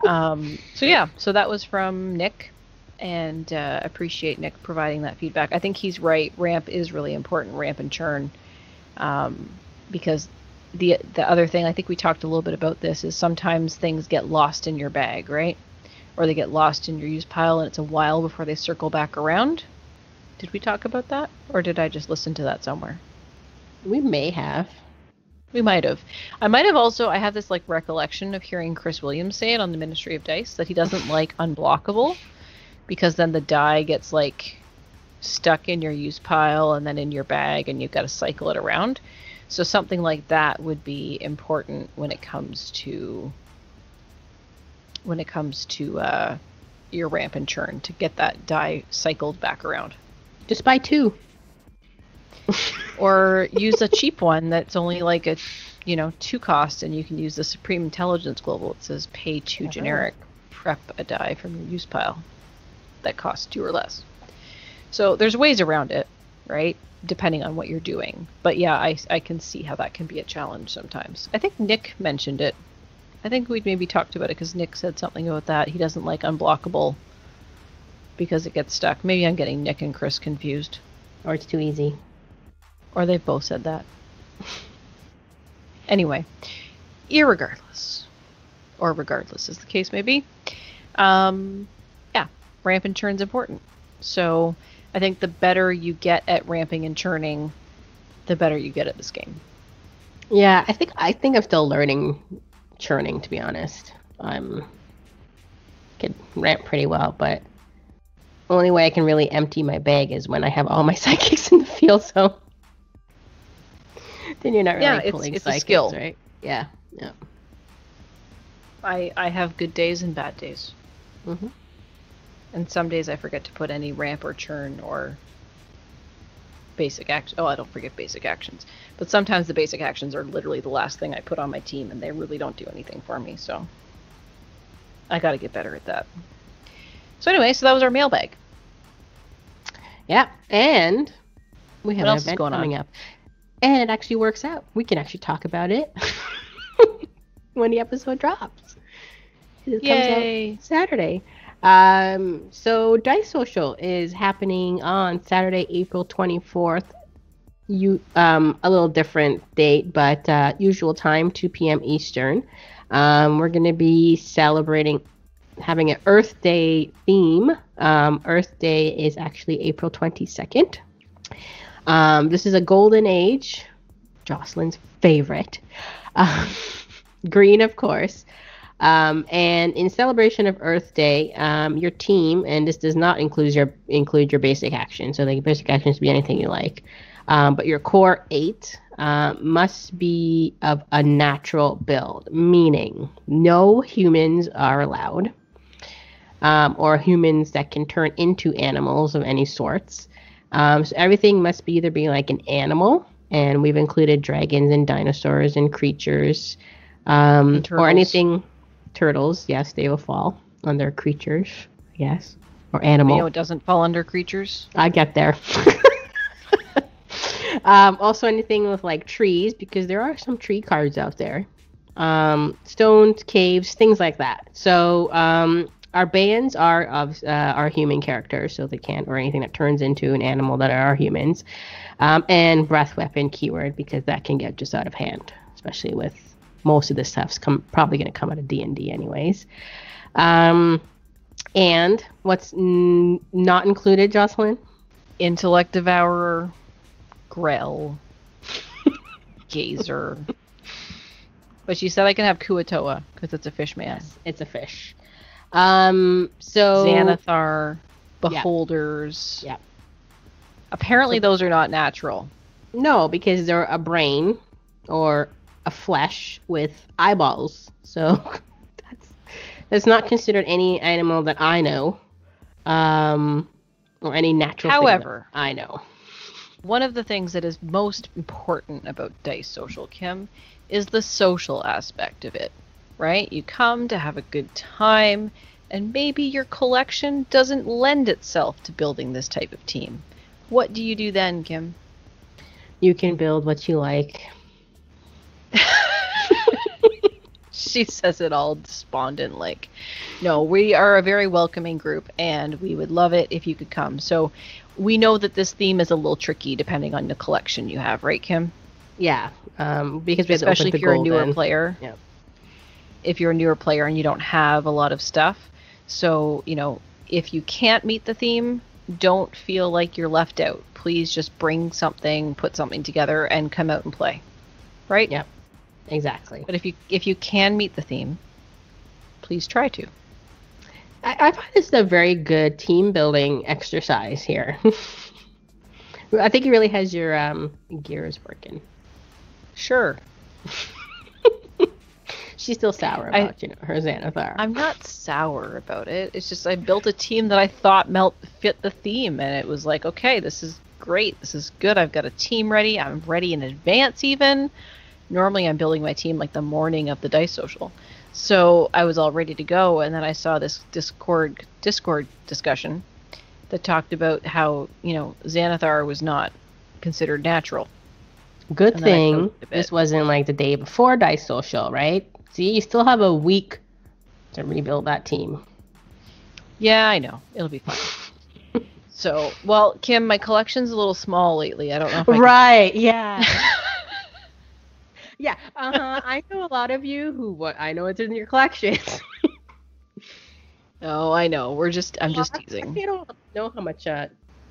So that was from Nick, and appreciate Nick providing that feedback. I think he's right. Ramp is really important, ramp and churn, because the other thing, I think we talked a little bit about this, is sometimes things get lost in your bag, right? Or they get lost in your use pile and it's a while before they circle back around. Did we talk about that? Or did I just listen to that somewhere? We may have. We might have. I might have also, I have this like recollection of hearing Chris Williams say it on the Ministry of Dice, that he doesn't like unblockable, because then the die gets like stuck in your use pile and then in your bag and you've got to cycle it around. So something like that would be important when it comes to your ramp and churn, to get that die cycled back around. Just buy 2. Or use a cheap one that's only like a 2 cost, and you can use the Supreme Intelligence Global. It says pay 2 generic, prep a die from your use pile that costs 2 or less. So there's ways around it. right? Depending on what you're doing. But yeah, I can see how that can be a challenge sometimes. I think Nick mentioned it. I think we'd maybe talked about it because Nick said something about that. He doesn't like unblockable because it gets stuck. Maybe I'm getting Nick and Chris confused. Or it's too easy. Or they've both said that. Anyway, irregardless, or regardless as the case may be, yeah, ramp and churn's important. So I think the better you get at ramping and churning, the better you get at this game. Yeah, I think I'm still learning churning, to be honest. Could ramp pretty well, but only way I can really empty my bag is when I have all my psychics in the field, so then you're not really pulling it's psychics, a skill. right? Yeah. I have good days and bad days. Mm-hmm. And some days I forget to put any ramp or churn or basic action. Oh, I don't forget basic actions. But sometimes the basic actions are literally the last thing I put on my team, and they really don't do anything for me, so I gotta get better at that. So anyway, so that was our mailbag. Yeah, and we have What an else is event going coming on? up. And it actually works out. We can actually talk about it when the episode drops. It Yay! comes out Saturday. So Dice Social is happening on Saturday, April 24th. A little different date, but usual time, 2 p.m. Eastern. We're going to be celebrating having an Earth Day theme. Earth Day is actually April 22nd. This is a golden age, Jocelyn's favorite. Green, of course. And in celebration of Earth Day, your team, and this does not include your basic action, so the basic actions be anything you like, but your core 8 must be of a natural build, meaning no humans are allowed, or humans that can turn into animals of any sorts. So everything must either be like an animal, and we've included dragons and dinosaurs and creatures, And or anything. Turtles, yes, they will fall under creatures, yes, or animal. You know, it doesn't fall under creatures. I get there. Also, anything with like trees, because there are some tree cards out there. Stones, caves, things like that. So our bands are of our human characters, so they can't, or anything that turns into an animal that are humans. And breath weapon keyword, because that can get just out of hand, especially with most of this stuff's probably going to come out of D&D anyways. And what's not included, Jocelyn? Intellect Devourer, Grell, Gazer. But she said I can have Kuatoa because it's a fish man. Yes, it's a fish. So Xanathar, Beholders. Yeah. Apparently those are not natural. No, because they're a brain or a flesh with eyeballs. So that's not considered any animal that I know, or any natural However, thing that I know. One of the things that is most important about Dice Social, Kim, is the social aspect of it, right? You come to have a good time, and maybe your collection doesn't lend itself to building this type of team. What do you do then, Kim? You can build what you like. She says it all despondent like. No, we are a very welcoming group, and we would love it if you could come. So we know that this theme is a little tricky depending on the collection you have, right, Kim? Yeah, because we especially if you're a newer golden player. Yeah. If you're a newer player and you don't have a lot of stuff. So, you know, if you can't meet the theme, don't feel like you're left out. Please just bring something, put something together, and come out and play. Right? Yep. Exactly. But if you can meet the theme, please try to. I find this is a very good team building exercise here. I think it really has your gears working. Sure. She's still sour about her Xanathar. I'm not sour about it. It's just I built a team that I thought fit the theme, and it was like, okay, this is great. This is good. I've got a team ready. I'm ready in advance even. Normally I'm building my team like the morning of the Dice Social. So I was all ready to go, and then I saw this Discord discussion that talked about how, Xanathar was not considered natural. Good thing this wasn't like the day before Dice Social, right? See, you still have a week to rebuild that team. Yeah, I know. It'll be fine. So, well, Kim, my collection's a little small lately. I don't know if yeah. Yeah, I know a lot of you who I know it's in your collections. Oh, I know. I'm just teasing. You don't know how much you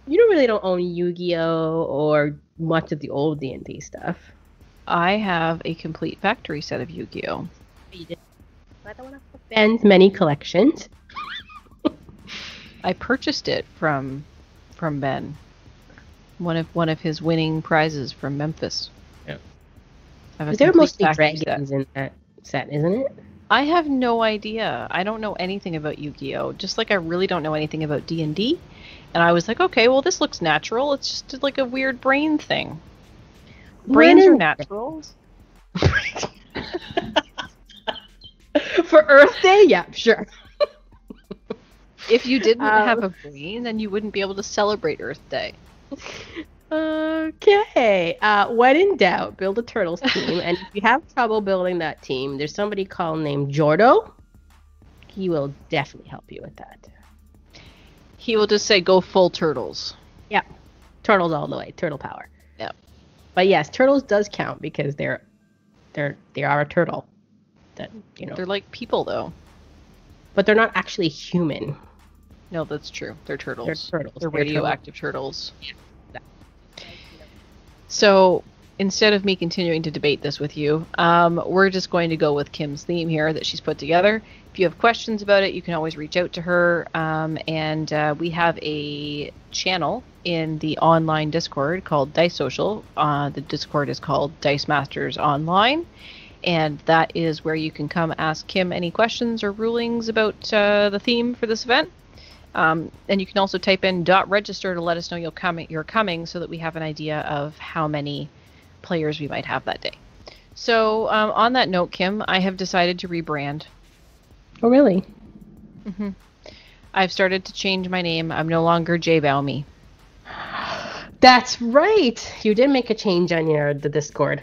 really don't own Yu-Gi-Oh or much of the old D&D stuff. I have a complete factory set of Yu-Gi-Oh. I don't want to offend many collections. I purchased it from Ben. One of his winning prizes from Memphis. Yeah. There are mostly dragons in that set, isn't it? I have no idea. I don't know anything about Yu-Gi-Oh. Just like I really don't know anything about D&D. And I was like, okay, well, this looks natural. It's just like a weird brain thing. Brains are natural. For Earth Day? Yeah, sure. If you didn't have a brain, then you wouldn't be able to celebrate Earth Day. Okay. When in doubt, build a Turtles team. And if you have trouble building that team, there's somebody named Jordo. He will definitely help you with that. He will just say, go full Turtles. Yeah. Turtles all the way. Turtle power. Yeah. But yes, Turtles does count because they are a turtle. They're like people, though. But they're not actually human. No, that's true. They're turtles. They're turtles. They're radioactive turtles. Yeah. So instead of me continuing to debate this with you, we're just going to go with Kim's theme here that she's put together. If you have questions about it, you can always reach out to her. And we have a channel in the online Discord called Dice Social. The Discord is called Dice Masters Online. And that is where you can come ask Kim any questions or rulings about the theme for this event. And you can also type in .register to let us know you're coming so that we have an idea of how many players we might have that day. So on that note, Kim, I have decided to rebrand. Oh, really? Mm-hmm. I've started to change my name. I'm no longer J Balmy. That's right. You did make a change on the Discord.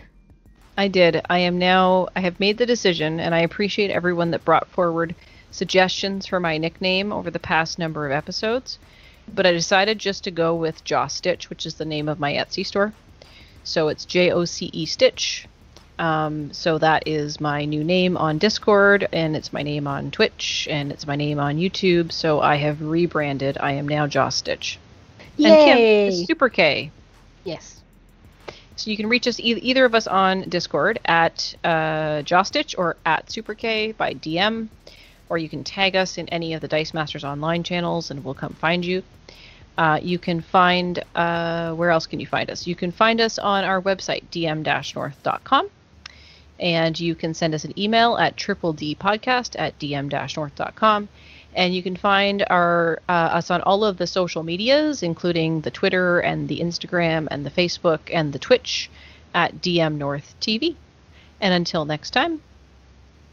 I did. I have made the decision, and I appreciate everyone that brought forward suggestions for my nickname over the past number of episodes, but I decided just to go with Joss Stitch, which is the name of my Etsy store. So it's JOCE Stitch. So that is my new name on Discord, and it's my name on Twitch, and it's my name on YouTube. So I have rebranded. I am now Joss Stitch. Yay! And Kim is Super K. Yes. So you can reach us, either of us, on Discord at Joss Stitch or at Super K by DM. Or you can tag us in any of the Dice Masters online channels and we'll come find you. You can find, where else can you find us? You can find us on our website, dm-north.com. And you can send us an email at tripledpodcast@dm-north.com. And you can find us on all of the social medias, including the Twitter and the Instagram and the Facebook and the Twitch at dmNorthTV. And until next time,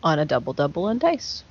on a double on dice.